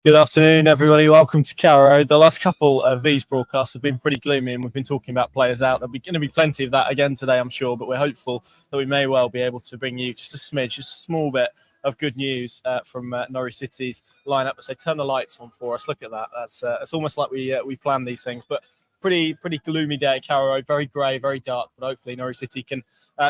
Good afternoon, everybody. Welcome to Carrow Road. The last couple of these broadcasts have been pretty gloomy, and we've been talking about players out. There'll be going to be plenty of that again today, I'm sure, but we're hopeful that we may well be able to bring you just a smidge, just a small bit of good news from Norwich City's lineup. So turn the lights on for us. Look at that. It's almost like we plan these things, but pretty gloomy day at Carrow Road. Very grey, very dark, but hopefully Norwich City can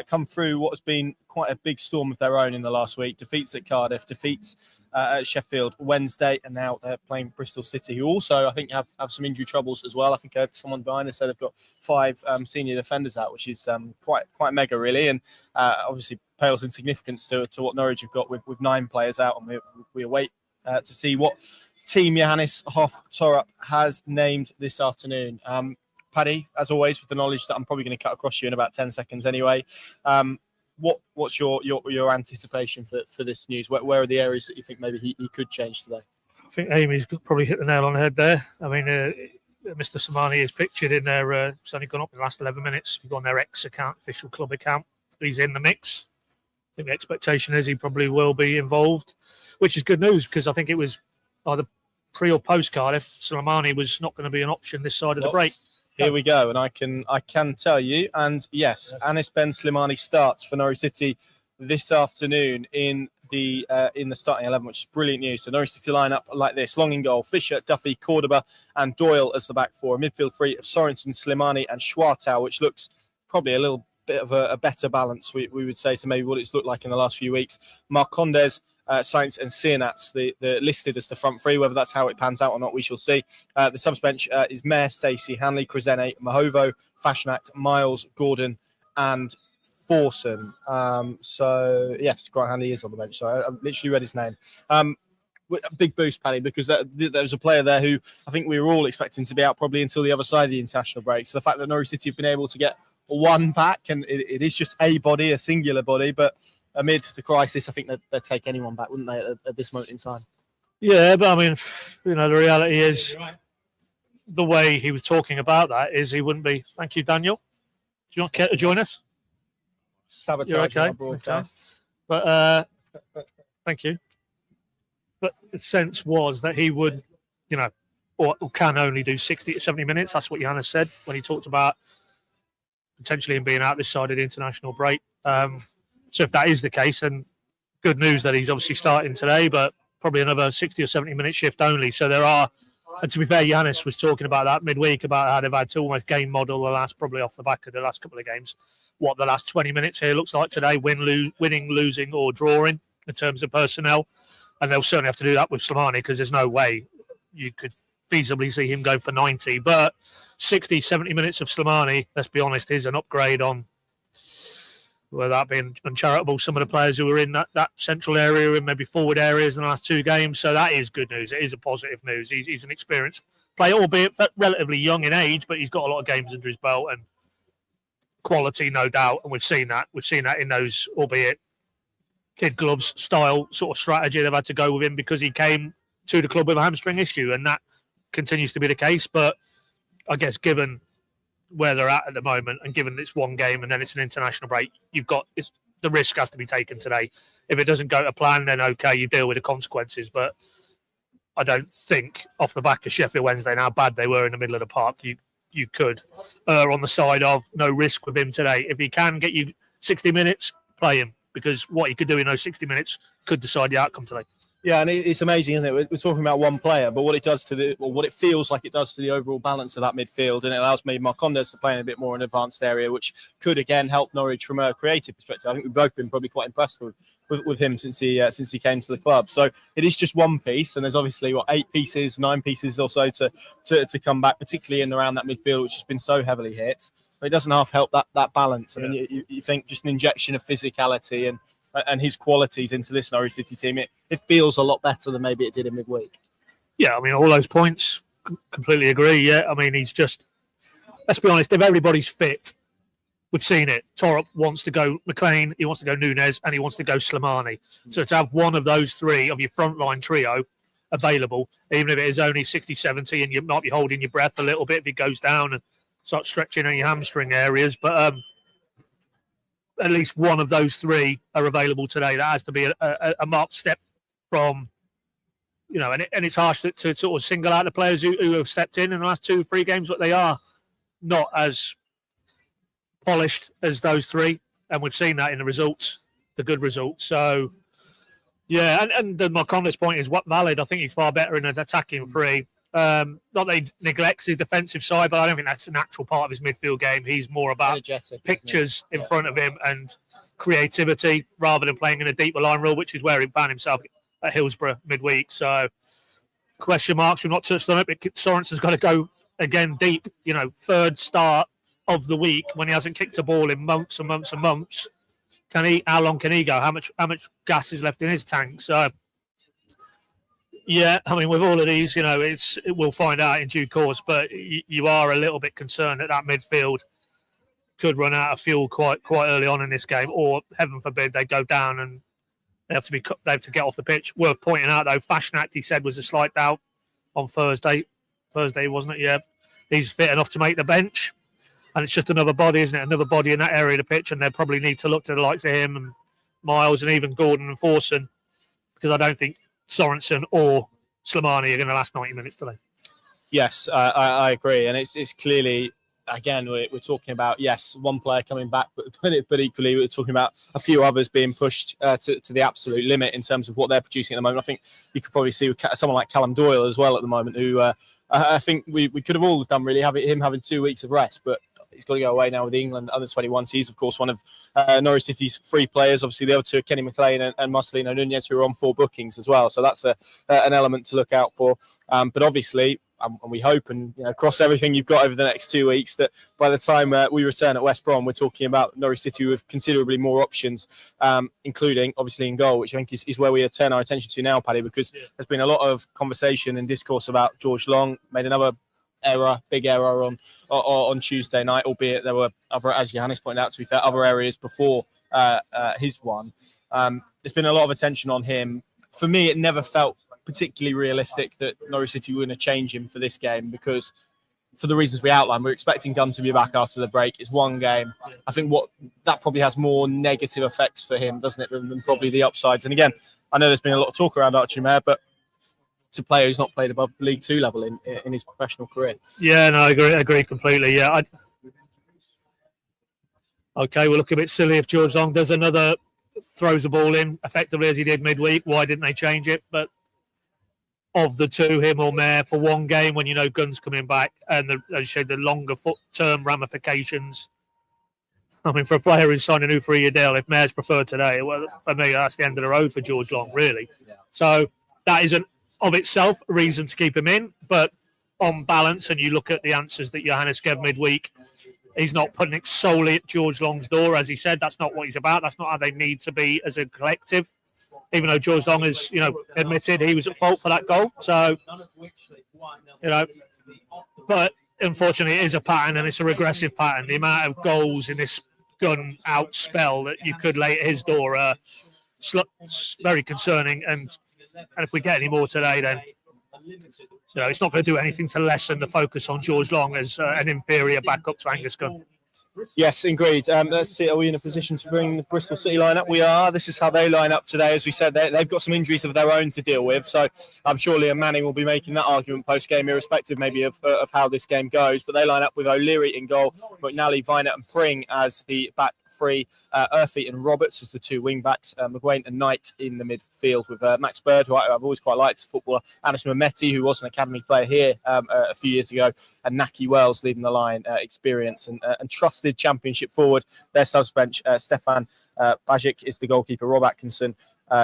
come through what has been quite a big storm of their own in the last week. Defeats at Cardiff, defeats at Sheffield Wednesday, and now they're playing Bristol City, who also, I think, have some injury troubles as well. I think I heard someone behind us said they've got 5 senior defenders out, which is quite mega, really, and obviously pales in significance to what Norwich have got with 9 players out, and we await to see what team Johannes Hoff-Torup has named this afternoon. Paddy, as always, with the knowledge that I'm probably going to cut across you in about 10 seconds anyway. What's your anticipation for this news? Where are the areas that you think maybe he could change today? I think Amy's probably hit the nail on the head there. I mean, Mr. Slimane is pictured in their, it's only gone up in the last 11 minutes. We've got on their X account, official club account. He's in the mix. I think the expectation is he probably will be involved, which is good news because I think it was either pre or post Cardiff, Slimane was not going to be an option this side of the break. Here we go, and I can tell you, and yes, Anis Ben Slimane starts for Norwich City this afternoon in the starting 11, which is brilliant news. So Norwich City line up like this: Long in goal, Fisher, Duffy, Cordoba, and Doyle as the back four. Midfield three of Sorensen, Slimane, and Schwartau, which looks probably a little bit of a better balance, we would say, to maybe what it's looked like in the last few weeks. Marcondes, Sainz and Sienats, the listed as the front three. Whether that's how it pans out or not, we shall see. The subs bench is Mayer, Stacey, Hanley, Krezene, Mahovo, Fashion-Act, Miles, Gordon, and Forson. So yes, Grant Hanley is on the bench. So I've literally read his name. A big boost, Paddy, because there was a player there who I think we were all expecting to be out probably until the other side of the international break. So the fact that Norwich City have been able to get one back, and it is just a body, a singular body, but amid the crisis, I think they'd take anyone back, wouldn't they, at this moment in time? Yeah, but I mean, the reality is the way he was talking about that is he wouldn't be. Thank you, Daniel. Do you not care to join us? Sabotage our broadcast. Okay. But thank you. But the sense was that he would, or can only do 60 to 70 minutes. That's what Johannes said when he talked about potentially him being out this side of the international break. So if that is the case, then good news that he's obviously starting today, but probably another 60 or 70 minute shift only. So there are, and to be fair, Johannes was talking about that midweek about how they've had to almost game model the last, probably off the back of the last couple of games, what the last 20 minutes here looks like today, winning, losing or drawing in terms of personnel. And they'll certainly have to do that with Slimane because there's no way you could feasibly see him going for 90. But 60, 70 minutes of Slimane, let's be honest, is an upgrade on, without being uncharitable, some of the players who were in that central area and maybe forward areas in the last 2 games. So that is good news. It is a positive news. He's an experienced player, albeit relatively young in age, but he's got a lot of games under his belt and quality, no doubt. And we've seen that. We've seen that in those, albeit kid gloves style sort of strategy they've had to go with him because he came to the club with a hamstring issue, and that continues to be the case. But I guess given where they're at the moment, and given it's one game and then it's an international break, the risk has to be taken today. If it doesn't go to plan, then okay, you deal with the consequences. But I don't think off the back of Sheffield Wednesday and how bad they were in the middle of the park, you could err on the side of no risk with him today. If he can get you 60 minutes, play him, because what he could do in those 60 minutes could decide the outcome today. Yeah, and it's amazing, isn't it? We're talking about one player, but what it does to what it feels like it does to the overall balance of that midfield, and it allows maybe Marcondes to play in a bit more in an advanced area, which could again help Norwich from a creative perspective. I think we've both been probably quite impressed with him since he came to the club. So it is just one piece, and there's obviously 8 pieces, 9 pieces or so to come back, particularly in and around that midfield, which has been so heavily hit. But it doesn't half help that balance. I mean, you think just an injection of physicality and his qualities into this Norwich City team, it feels a lot better than maybe it did in midweek. Yeah, I mean, all those points, completely agree. Yeah, I mean, he's just, let's be honest, if everybody's fit, we've seen it. Torup wants to go McLean, he wants to go Nunes, and he wants to go Slimane. So to have one of those 3 of your frontline trio available, even if it is only 60, 70, and you might be holding your breath a little bit if it goes down and starts stretching on your hamstring areas, but at least one of those 3 are available today. That has to be a marked step from and it's harsh to sort of single out the players who have stepped in the last 2-3 games, but they are not as polished as those three, and we've seen that in the results, the good results. So, yeah, and my Connor's point is valid. I think he's far better in an attacking three. Not that he neglects his defensive side, but I don't think that's a natural part of his midfield game. He's more about pictures in front of him and creativity rather than playing in a deeper line role, which is where he found himself at Hillsborough midweek. So, question marks. We've not touched on it, but Sorensen's got to go again deep. Third start of the week when he hasn't kicked a ball in months and months and months. How long can he go? How much gas is left in his tank? So, yeah, I mean, with all of these, we'll find out in due course. But you are a little bit concerned that midfield could run out of fuel quite early on in this game, or heaven forbid they go down and they have to get off the pitch. Worth pointing out though, Fashnak, he said, was a slight doubt on Thursday. Thursday, wasn't it? Yeah, he's fit enough to make the bench. And it's just another body, isn't it? Another body in that area of the pitch, and they probably need to look to the likes of him and Miles and even Gordon and Forson, because I don't think Sorensen or Slimane are going to last 90 minutes today. Yes, I agree, and it's clearly, again, we're talking about, yes, one player coming back, but equally we're talking about a few others being pushed to the absolute limit in terms of what they're producing at the moment. I think you could probably see with someone like Callum Doyle as well at the moment, who I think we could have all done really, him having 2 weeks of rest, but he's got to go away now with the England under-21s. He's, of course, one of Norwich City's 3 players. Obviously, the other 2 are Kenny McLean and Marcelino Nunez, who are on 4 bookings as well. So that's an element to look out for. But obviously, and we hope and cross everything you've got over the next 2 weeks, that by the time we return at West Brom, we're talking about Norwich City with considerably more options, including, obviously, in goal, which I think is where we turn our attention to now, Paddy, because there's been a lot of conversation and discourse about George Long. Made another big error on Tuesday night, albeit there were other, as Johannes pointed out, to be fair, other areas before his one. There's been a lot of attention on him. For me, it never felt particularly realistic that Norwich City were going to change him for this game, because for the reasons we outlined, we're expecting Gunn to be back after the break. It's one game. I think that probably has more negative effects for him, doesn't it, than probably the upsides. And again, I know there's been a lot of talk around Archie Mayer, but it's a player who's not played above League Two level in his professional career. Yeah, no, I agree completely. Yeah. Okay, we'll look a bit silly if George Long does another, throws the ball in effectively as he did midweek. Why didn't they change it? But of the two, him or Mayer, for one game when Gunn's coming back and as you said, the longer term ramifications. I mean, for a player who's signed a new 3-year deal, if Mayer's preferred today, well, for me, that's the end of the road for George Long, really. Yeah. So that isn't of itself a reason to keep him in, but on balance, and you look at the answers that Johannes gave midweek, he's not putting it solely at George Long's door, as he said. That's not what he's about. That's not how they need to be as a collective. Even though George Long has, admitted he was at fault for that goal. So, but unfortunately, it is a pattern, and it's a regressive pattern. The amount of goals in this Gunn out spell that you could lay at his door are very concerning. And if we get any more today, then it's not going to do anything to lessen the focus on George Long as an inferior backup to Angus Gunn. Yes, agreed. Let's see, are we in a position to bring the Bristol City line-up? We are. This is how they line up today. As we said, they've got some injuries of their own to deal with. So I'm sure Liam Manning will be making that argument post-game, irrespective maybe of how this game goes. But they line up with O'Leary in goal, McNally, Viner and Pring as the back three, Urfi and Roberts as the 2 wing-backs, McGuane and Knight in the midfield with Max Bird, who I've always quite liked as a footballer, Anderson Mehmeti, who was an academy player here a few years ago, and Naki Wells leading the line, experience and trusted championship forward. Their subbench, Stefan Bajic is the goalkeeper, Rob Atkinson,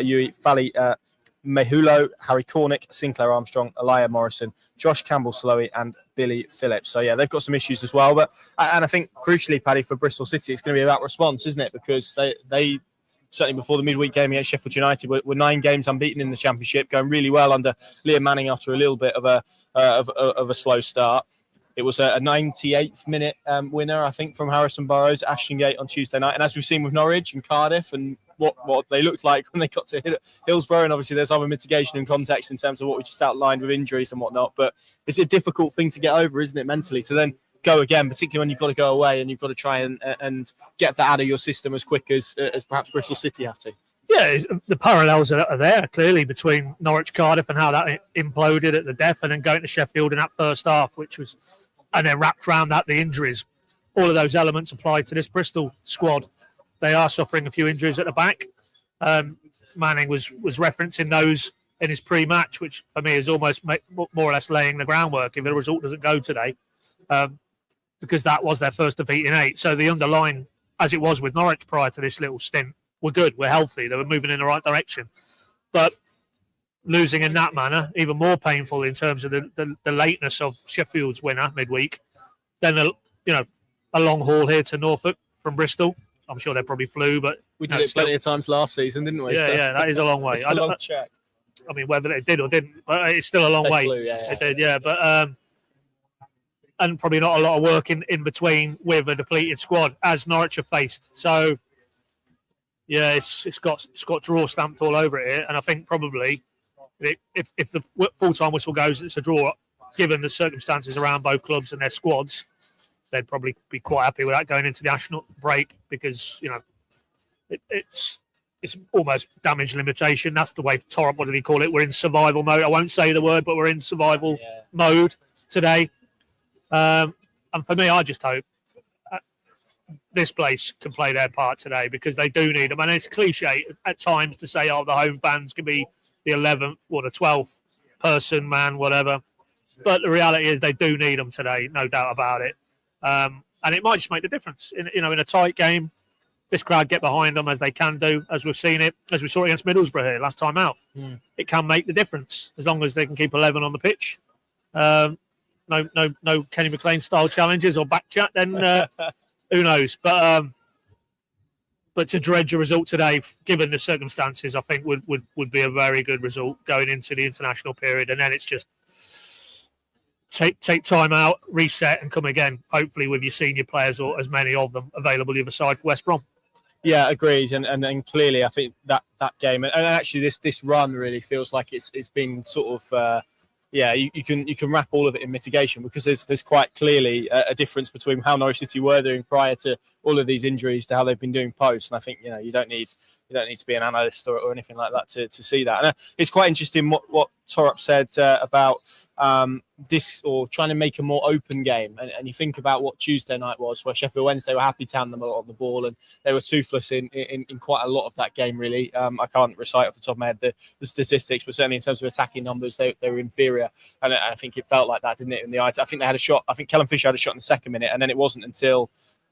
Yui Fali Mehulo, Harry Cornick, Sinclair Armstrong, Elijah Morrison, Josh Campbell-Slowy and Billy Phillips. So, yeah, they've got some issues as well. And I think, crucially, Paddy, for Bristol City, it's going to be about response, isn't it? Because they certainly before the midweek game against Sheffield United, were 9 games unbeaten in the Championship, going really well under Liam Manning after a little bit of a slow start. It was a 98th minute winner, I think, from Harrison Burrows at Ashton Gate on Tuesday night. And as we've seen with Norwich and Cardiff and what they looked like when they got to Hillsborough, and obviously there's other mitigation and context in terms of what we just outlined with injuries and whatnot. But it's a difficult thing to get over, isn't it, mentally, to then go again, particularly when you've got to go away and you've got to try and get that out of your system as quick as perhaps Bristol City have to. Yeah, the parallels are there clearly between Norwich, Cardiff, and how that imploded at the death, and then going to Sheffield in that first half, and then wrapped around that the injuries. All of those elements apply to this Bristol squad. They are suffering a few injuries at the back. Manning was referencing those in his pre-match, which for me is almost more or less laying the groundwork if the result doesn't go today, because that was their first defeat in 8. So the underlying, as it was with Norwich prior to this little stint, were good, we're healthy, they were moving in the right direction. But losing in that manner, even more painful in terms of the lateness of Sheffield's winner midweek, then a long haul here to Norfolk from Bristol. I'm sure they probably flew, but we did it plenty of times last season, didn't we? Yeah, that is a long way. It's a long check. I mean, whether they did or didn't, but it's still a long way. Flew, yeah. They did, yeah. But and probably not a lot of work in between with a depleted squad as Norwich have faced. So yeah, it's got draw stamped all over it here, and I think probably if the full-time whistle goes, it's a draw. Given the circumstances around both clubs and their squads, they'd probably be quite happy with that going into the national break, because it's almost damage limitation. That's the way Torrop, what did he call it? We're in survival mode. I won't say the word, but we're in survival mode today. And for me, I just hope this place can play their part today, because they do need them. And it's cliche at times to say, the home fans can be the 11th or the 12th person, man, whatever. But the reality is they do need them today, no doubt about it. And it might just make the difference. In a tight game, this crowd get behind them as they can do, as we saw it against Middlesbrough here last time out. It can make the difference as long as they can keep 11 on the pitch. No Kenny McLean style challenges or back chat, then who knows? But to dredge a result today, given the circumstances, I think would be a very good result going into the international period. And then it's just take time out, reset, and come again, hopefully with your senior players, or as many of them available the other side for West Brom. Yeah, agreed. And clearly, I think that game, and actually this run really feels like it's been sort of you can wrap all of it in mitigation, because there's quite clearly a difference between how Norwich City were doing prior to all of these injuries to how they've been doing post. And I think you don't need to be an analyst or anything like that to see that. And it's quite interesting what Torrop said about this, or trying to make a more open game. And you think about what Tuesday night was, where Sheffield Wednesday were happy to hand them a lot on the ball, and they were toothless in quite a lot of that game, really. I can't recite off the top of my head the statistics, but certainly in terms of attacking numbers, they were inferior. And I think it felt like that, didn't it, in the eye? I think they had a shot. I think Callum Fisher had a shot in the second minute, and then it wasn't until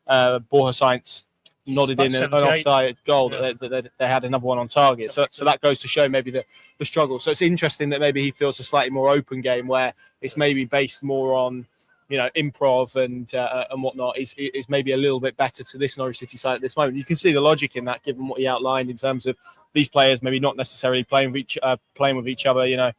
Borja Sainz nodded in an offside goal that they had another one on target. So that goes to show maybe the struggle. So it's interesting that maybe he feels a slightly more open game, where it's maybe based more on improv and whatnot is maybe a little bit better to this Norwich City side at this moment. You can see the logic in that, given what he outlined in terms of these players maybe not necessarily playing with each other,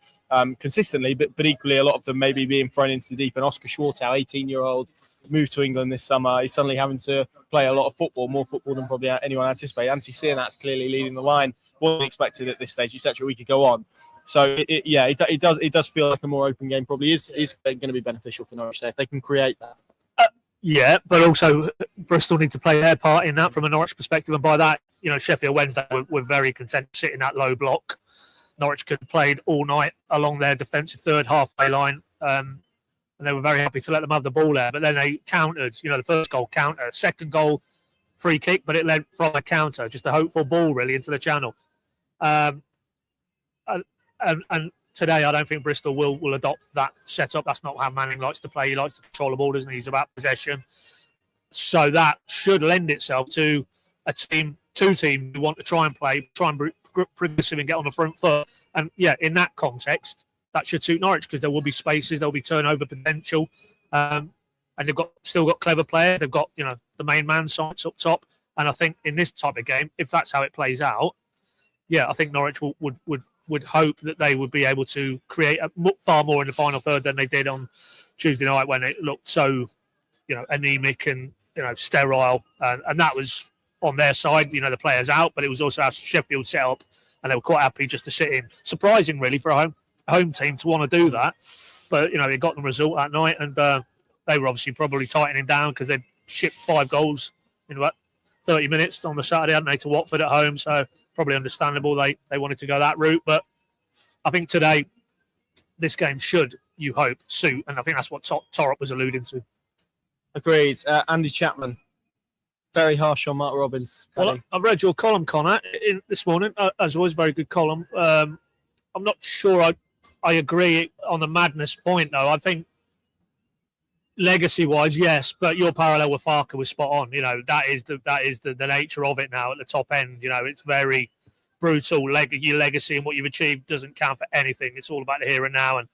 consistently, but equally a lot of them maybe being thrown into the deep. And Oscar Schwartau, 18-year-old, moved to England this summer. He's suddenly having to play a lot of football, more football than probably anyone anticipated. Antti Sienat's clearly leading the line, wasn't expected at this stage, etc. We could go on. So it does feel like a more open game probably is going to be beneficial for Norwich if they can create that. But also Bristol need to play their part in that from a Norwich perspective, and by that, Sheffield Wednesday were very content to sit in that low block. Norwich could have played all night along their defensive third halfway line. And they were very happy to let them have the ball there. But then they countered, the first goal counter, second goal free kick, but it led from a counter, just a hopeful ball really into the channel. And today I don't think Bristol will adopt that setup. That's not how Manning likes to play. He likes to control the ball, doesn't he? He's about possession. So that should lend itself to two teams who want to try and be progressive and get on the front foot. And in that context, that should suit Norwich, because there will be spaces, there will be turnover potential, and they've still got clever players. They've got the main man sites up top, and I think in this type of game, if that's how it plays out, I think Norwich would hope that they would be able to create far more in the final third than they did on Tuesday night, when it looked so anemic and sterile, and that was on their side. The players out, but it was also our Sheffield set up, and they were quite happy just to sit in. Surprising, really, for a home team to want to do that, but it got the result that night, and they were obviously probably tightening down because they shipped 5 goals in about 30 minutes on the Saturday, hadn't they, to Watford at home. So probably understandable. They wanted to go that route, but I think today this game should, you hope, suit, and I think that's what Torop was alluding to. Agreed. Andy Chapman, very harsh on Mark Robins. Well, I've read your column, Connor, this morning. As always, very good column. I'm not sure I agree on the madness point, though. I think legacy-wise, yes, but your parallel with Farke was spot on. You know, that is the nature of it now at the top end. You know, it's very brutal. Your legacy and what you've achieved doesn't count for anything. It's all about the here and now. And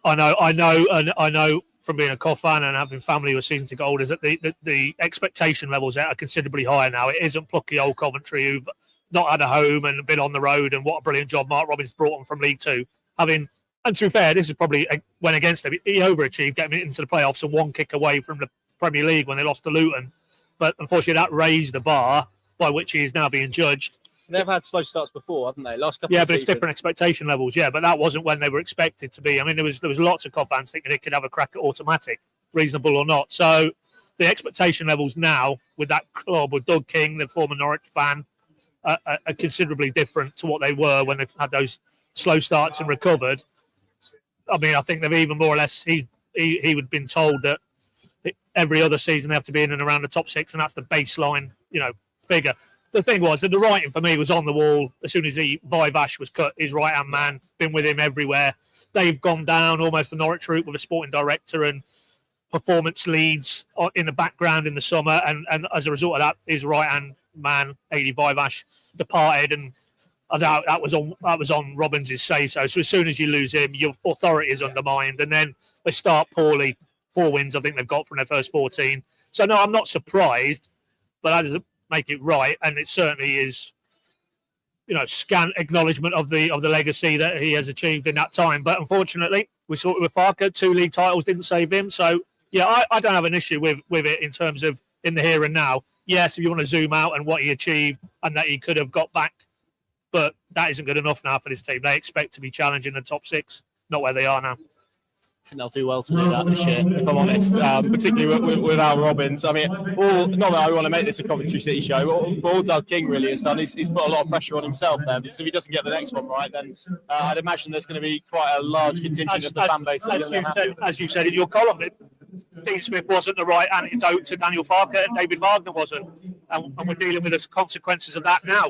I know from being a COF fan and having family who are season ticket holders that the expectation levels are considerably higher now. It isn't plucky old Coventry who've not had a home and been on the road, and what a brilliant job Mark Robins brought them from League Two. And to be fair, this is probably went against him. He overachieved getting into the playoffs and one kick away from the Premier League when they lost to Luton. But unfortunately, that raised the bar by which he is now being judged. They've had slow starts before, haven't they? Last couple. Yeah, of but it's seasons. different expectation levels. Yeah, but that wasn't when they were expected to be. I mean, there was lots of COF fans thinking it could have a crack at automatic, reasonable or not. So the expectation levels now with that club, with Doug King, the former Norwich fan, are considerably different to what they were when they've had those slow starts and recovered. I mean, I think they've even more or less, he would have been told that every other season they have to be in and around the top six, and that's the baseline, figure. The thing was that the writing for me was on the wall as soon as Vivash was cut, his right-hand man, been with him everywhere. They've gone down almost the Norwich route with a sporting director and performance leads in the background in the summer, and as a result of that, his right-hand man, Adi Vivash, departed, and I doubt that was on Robbins' say-so. So as soon as you lose him, your authority is undermined, and then they start poorly. 4 wins, I think they've got from their first 14. So no, I'm not surprised, but that doesn't make it right, and it certainly is, scant acknowledgement of the legacy that he has achieved in that time. But unfortunately, we saw it with Farke. 2 league titles didn't save him. So yeah, I don't have an issue with it in terms of in the here and now. Yes, if you want to zoom out and what he achieved and that he could have got back, but that isn't good enough now for this team. They expect to be challenging the top 6, not where they are now. I think they'll do well to do that this year, if I'm honest, particularly with Al Robbins. I mean, not that I want to make this a Coventry City show, but all Doug King really has done is he's put a lot of pressure on himself there, because if he doesn't get the next one right, then I'd imagine there's going to be quite a large contingent of the fan base. As you said in your column, Dean Smith wasn't the right antidote to Daniel Farke, and David Wagner wasn't. And we're dealing with the consequences of that now.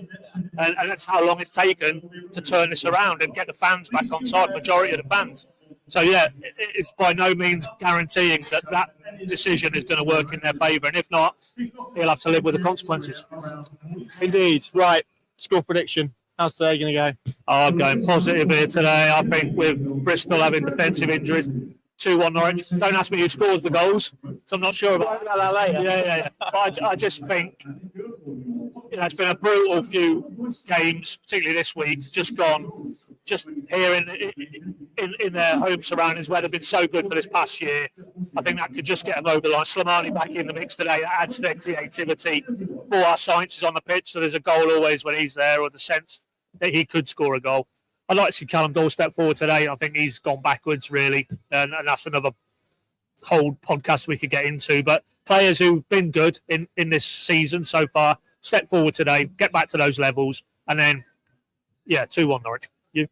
And that's how long it's taken to turn this around and get the fans back on side, majority of the fans. So, yeah, it's by no means guaranteeing that decision is going to work in their favour. And if not, he'll have to live with the consequences. Indeed. Right. Score prediction. How's today going to go? I'm going positive here today. I think with Bristol having defensive injuries, 2-1 Norwich. Don't ask me who scores the goals, so I'm not sure about that later. Yeah. But I just think it's been a brutal few games, particularly this week, just here in their home surroundings where they've been so good for this past year. I think that could just get them over the line. Slimane back in the mix today, that adds to their creativity. All our science is on the pitch, so there's a goal always when he's there, or the sense that he could score a goal. I'd like to see Callum Dole step forward today. I think he's gone backwards, really, and that's another whole podcast we could get into. But players who've been good in this season so far, step forward today, get back to those levels, and then, 2-1 Norwich. You?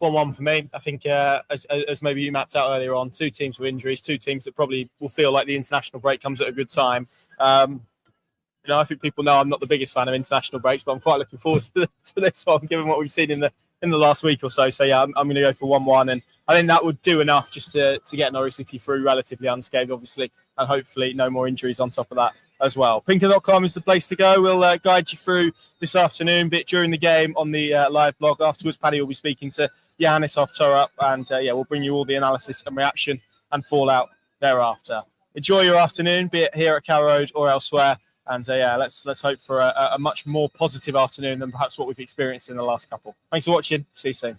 1-1 for me. I think, as maybe you mapped out earlier on, 2 teams with injuries, 2 teams that probably will feel like the international break comes at a good time. I think people know I'm not the biggest fan of international breaks, but I'm quite looking forward to this one, given what we've seen in the last week or so. So, yeah, I'm going to go for 1-1. And I think that would do enough just to get Norwich City through relatively unscathed, obviously, and hopefully no more injuries on top of that as well. Pinker.com is the place to go. We'll guide you through this afternoon, bit during the game on the live blog. Afterwards, Paddy will be speaking to Yannis off Torop, and we'll bring you all the analysis and reaction and fallout thereafter. Enjoy your afternoon, be it here at Carrow Road or elsewhere. And let's hope for a much more positive afternoon than perhaps what we've experienced in the last couple. Thanks for watching. See you soon.